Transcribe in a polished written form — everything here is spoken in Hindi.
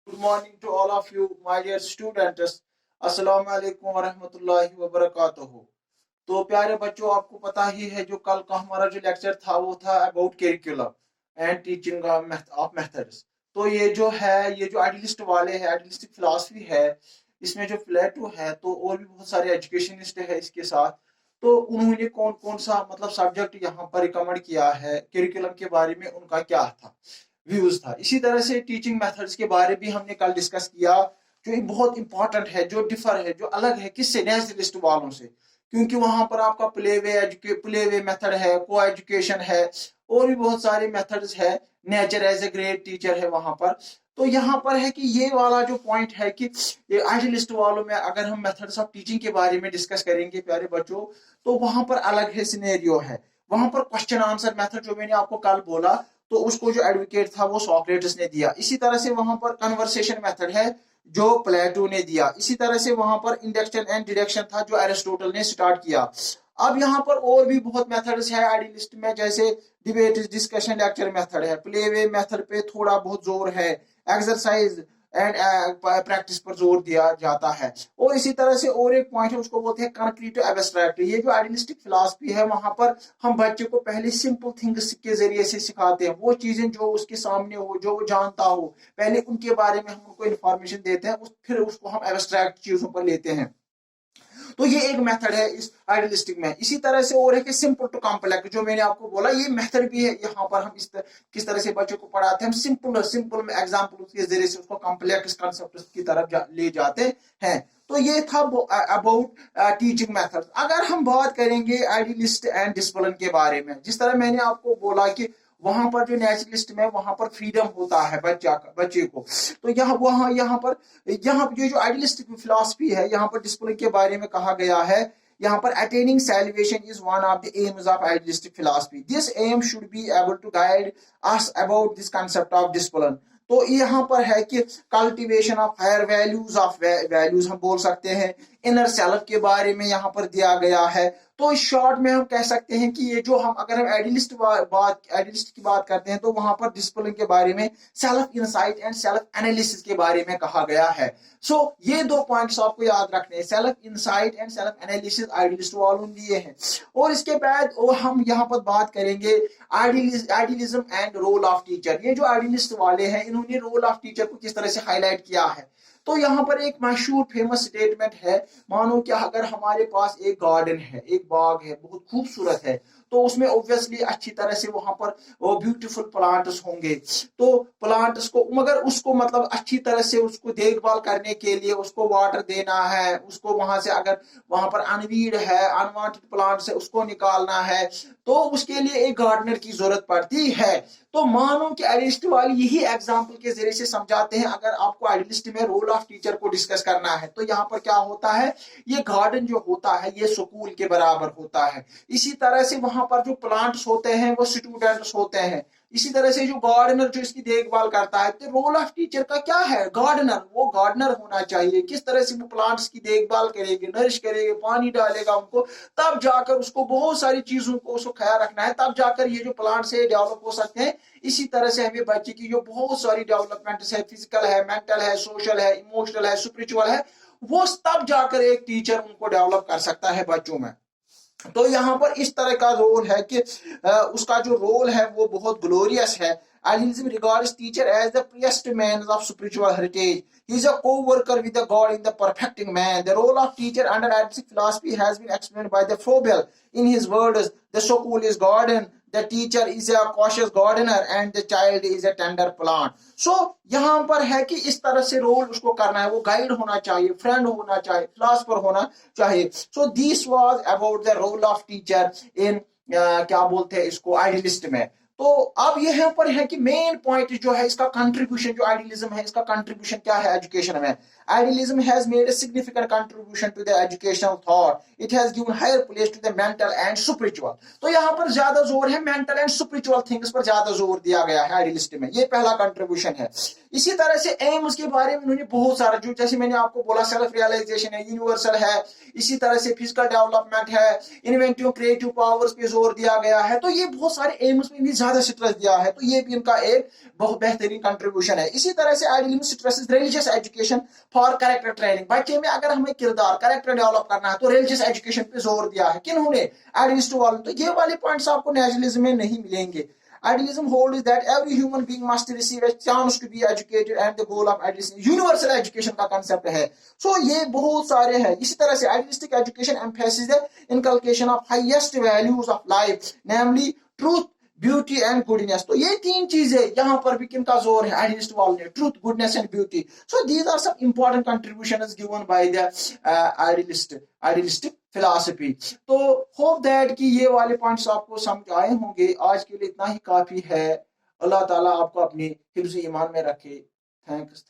Good morning to all of you, my dear students. अस्सलाम वालेकुम वरहमतुल्लाहि वबरकातुहू। तो प्यारे बच्चों, आपको पता ही है जो कल का हमारा जो लेक्चर था वो था about curriculum and teaching of methods. तो ये जो है, ये जो आइडियलिस्ट वाले हैं, आइडियलिस्टिक फिलॉसफी है, इसमें जो प्लेटो है तो और भी बहुत सारे एजुकेशनिस्ट है इसके साथ। तो उन्होंने कौन कौन सा मतलब सब्जेक्ट यहाँ पर रिकमेंड किया है, करिकुलम के बारे में उनका क्या था, व्यूज था। इसी तरह से टीचिंग मेथड्स के बारे भी हमने कल डिस्कस किया, जो एक बहुत इंपॉर्टेंट है, जो डिफर है, जो अलग है किससे, नेचुरलिस्ट वालों से। क्योंकि वहां पर आपका प्ले वे मेथड है, को एजुकेशन है, और भी बहुत सारे मेथड्स है, nature as a great teacher है वहां पर। तो यहाँ पर है कि ये वाला जो पॉइंट है कि आइडियलिस्ट वालों में अगर हम मेथड्स ऑफ टीचिंग के बारे में डिस्कस करेंगे प्यारे बच्चों, तो वहां पर अलग है सिनेरियो है। वहां पर क्वेश्चन आंसर मेथड जो मैंने आपको कल बोला, तो उसको जो एडवोकेट था वो सोक्रेटिस ने दिया। इसी तरह से वहां पर कन्वर्सेशन मेथड है जो प्लेटो ने दिया। इसी तरह से वहां पर इंडक्शन एंड डिडक्शन था जो एरिस्टोटल ने स्टार्ट किया। अब यहाँ पर और भी बहुत मेथड्स है आइडियलिस्ट में, जैसे डिबेट डिस्कशन लेक्चर मेथड है, प्ले वे मेथड पे थोड़ा बहुत जोर है, एक्सरसाइज एंड प्रैक्टिस पर जोर दिया जाता है। और इसी तरह से और एक पॉइंट है, उसको बोलते हैं कंक्रीट एब्स्ट्रैक्ट। ये जो आइडियलिस्टिक फिलॉसफी है, वहां पर हम बच्चे को पहले सिंपल थिंग्स के जरिए से सिखाते हैं, वो चीजें जो उसके सामने हो, जो वो जानता हो, पहले उनके बारे में हम उनको इन्फॉर्मेशन देते हैं, फिर उसको हम एब्स्ट्रैक्ट चीजों पर लेते हैं। तो ये एक मेथड है इस आइडियलिस्टिक में। इसी तरह से और है कि सिंपल टू कॉम्प्लेक्स, जो मैंने आपको बोला, ये मेथड भी है। यहाँ पर हम किस तरह से बच्चों को पढ़ाते हैं, हम सिंपल में एग्जाम्पल के जरिए से उसको कॉम्प्लेक्स कॉन्सेप्ट की तरफ ले जाते हैं। तो ये था अबाउट टीचिंग मेथड। अगर हम बात करेंगे आइडियलिस्ट एंड डिसिप्लिन के बारे में, जिस तरह मैंने आपको बोला कि वहां पर जो नेचुरलिस्ट में वहां पर फ्रीडम होता है बच्चे को, तो यहाँ पर ये जो आइडियलिस्टिक फिलॉसफी है, यहाँ पर डिसिप्लिन के बारे में कहा गया है। यहाँ पर attaining salvation is one of the aims of idealistic philosophy. This aim should be able to guide us about this concept of discipline. तो यहाँ पर है कि कल्टीवेशन ऑफ हायर वैल्यूज हम बोल सकते हैं, इनर सेल्फ के बारे में यहाँ पर दिया गया है। तो इस शॉर्ट में हम कह सकते हैं कि ये जो हम, अगर हम आइडियलिस्ट की बात करते हैं, तो वहां पर डिसिप्लिन के बारे में self insight and self analysis के बारे में कहा गया है। सो ये दो पॉइंट्स आपको याद रखने हैं, self insight and self analysis idealist वालों ने दिए हैं। और इसके बाद हम यहाँ पर बात करेंगे idealism and role of teacher. ये जो आइडियलिस्ट वाले हैं, इन्होंने रोल ऑफ टीचर को किस तरह से हाईलाइट किया है। तो यहाँ पर एक मशहूर फेमस स्टेटमेंट है, मानो कि अगर हमारे पास एक गार्डन है, एक बाग है, बहुत खूबसूरत है, तो उसमें ऑब्वियसली अच्छी तरह से वहां पर वो ब्यूटीफुल प्लांट्स होंगे। तो प्लांट्स को, मगर उसको मतलब अच्छी तरह से उसको देखभाल करने के लिए उसको वाटर देना है, उसको वहां से अगर वहां पर अनवीड है, अनवांटेड प्लांट्स है, उसको निकालना है, तो उसके लिए एक गार्डनर की जरूरत पड़ती है। तो मानो कि आइडियलिस्ट वाले यही एग्जाम्पल के जरिए से समझाते हैं। अगर आपको आइडियलिस्ट में रोल ऑफ टीचर को डिस्कस करना है, तो यहाँ पर क्या होता है, ये गार्डन जो होता है ये स्कूल के बराबर होता है। इसी तरह से वहां पर जो प्लांट्स होते हैं वो स्टूडेंट्स होते हैं। इसी तरह से जो गार्डनर जो इसकी देखभाल करता है, तो रोल ऑफ टीचर का क्या है, गार्डनर, वो गार्डनर होना चाहिए। किस तरह से वो प्लांट्स की देखभाल करेंगे, नरिश करेंगे, पानी डालेगा उनको, तब जाकर उसको बहुत सारी चीजों को उसको ख्याल रखना है, तब जाकर ये जो प्लांट्स है डेवलप हो सकते हैं। इसी तरह से हमें बच्चे की जो बहुत सारी डेवलपमेंट है, फिजिकल है, मेंटल है, सोशल है, इमोशनल है, स्पिरिचुअल है, वो तब जाकर एक टीचर उनको डेवलप कर सकता है बच्चों में। तो यहाँ पर इस तरह का रोल है कि उसका जो रोल है वो बहुत ग्लोरियस है। Idealism regards teacher as the priest man of spiritual heritage. He is a co-worker with the God in the perfecting man. The role of teacher under idealistic philosophy has been explained by the Froebel in his words, the school is garden, the teacher is a cautious gardener and the child is a tender plant. So यहाँ पर है कि इस तरह से रोल उसको करना है, वो गाइड होना चाहिए, फ्रेंड होना चाहिए, फिलोसफर होना चाहिए। So this was about the role of teacher in क्या बोलते हैं इसको, आइडियलिस्ट में। तो अब ये यहाँ पर है कि मेन पॉइंट जो है इसका कंट्रीब्यूशन, जो आइडियलिज्म है इसका कंट्रीब्यूशन क्या है एजुकेशन में। Idealism has made a significant contribution to the educational thought. It has given higher place to the mental and spiritual. तो यहाँ पर ज्यादा जोर है मेंटल एंड स्पिरिचुअल थिंग्स पर, ज्यादा जोर दिया गया है आइडियलिस्ट में। ये पहला कंट्रीब्यूशन है। इसी तरह से एम्स के बारे में उन्होंने बहुत सारा, जो जैसे मैंने आपको बोला, सेल्फ रियलाइजेशन है, यूनिवर्सल है, इसी तरह से फिजिकल डेवलपमेंट है, इन्वेंटिव क्रिएटिव पावर्स पे जोर दिया गया है। तो ये बहुत सारे एम्स में भी ज्यादा स्ट्रेस दिया है, तो ये भी इनका एक बहुत बेहतरीन कंट्रीब्यूशन है। इसी तरह से idealism stress religious education for character training. बच्चे में अगर हमें किरदार कैरेक्टर डेवलप करना है तो रिलीजियस एजुकेशन पे जोर दिया है। किन्होंने? आइडियलिस्ट वालों। तो ये वाले पॉइंट्स आपको नेशनलिज्म में नहीं मिलेंगे। Idealism holds that every human being must receive a chance to be educated and the goal of idealism universal education का concept है। So ये बहुत सारे हैं। इसी तरह से idealistic education emphasizes the inculcation of highest values of life, namely truth, beauty and goodness. तो ये तीन चीजें यहाँ पर भी किनका जोर है? आइडियलिस्ट वालों ने, truth, goodness and beauty. So these are some important contributions given by the idealistic philosophy. तो होप दैट कि ये वाले पॉइंट्स आपको समझ आए होंगे। आज के लिए इतना ही काफी है। अल्लाह ताला आपको अपनी हिफ्ज़ ईमान में रखे। थैंक्स।